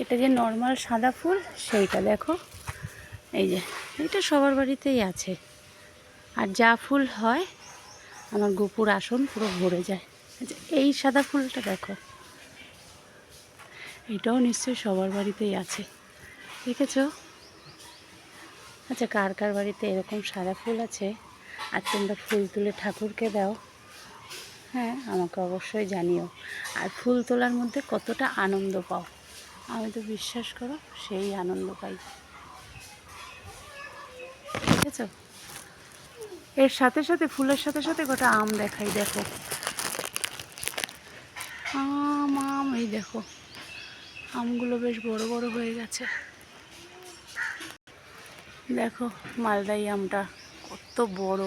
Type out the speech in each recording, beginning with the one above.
এটা যে নর্মাল সাদা ফুল সেইটা দেখো, এই যে এটা সবার বাড়িতেই আছে। আর যা ফুল হয় আমার গোপুর আসন পুরো ভরে যায়। আচ্ছা, এই সাদা ফুলটা দেখো, এটাও নিশ্চয়ই সবার বাড়িতেই আছে, দেখেছো? আচ্ছা, কার কার বাড়িতে এরকম সাদা ফুল আছে আর তোমরা ফুল তুলে ঠাকুরকে দাও? হ্যাঁ, আমাকে অবশ্যই জানিও। আর ফুল তোলার মধ্যে কতটা আনন্দ পাও, আমি তো বিশ্বাস করো সেই আনন্দ পাই। দেখেছো? এর সাথে সাথে ফুলের সাথে সাথে গোটা আম দেখাই, দেখো আম আম, এই দেখো আমগুলো বেশ বড় বড় হয়ে গেছে। দেখো মালদাই আমটা কত বড়,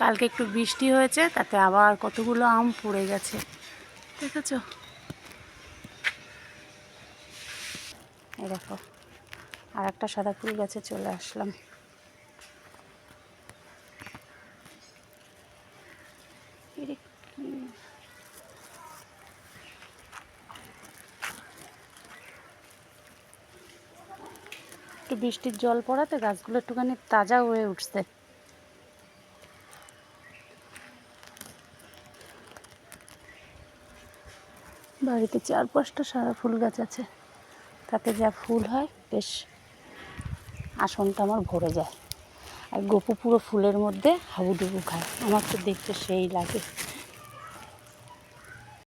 কালকে একটু বৃষ্টি হয়েছে তাতে আবার কতগুলো আম পড়ে গেছে, দেখেছো? এই দেখো আর একটা সাদা ফুল গাছে চলে আসলাম। একটু বৃষ্টির জল পড়াতে গাছগুলো একটুখানি তাজা হয়ে উঠছে। বাড়িতে 4-5টা সাদা ফুল গাছ আছে, তাতে যা ফুল হয় বেশ আসনটা আমার ভরে যায়। আর গোপু পুরো ফুলের মধ্যে হাবুডুবু খায়, আমার তো দেখতে সেই লাগে।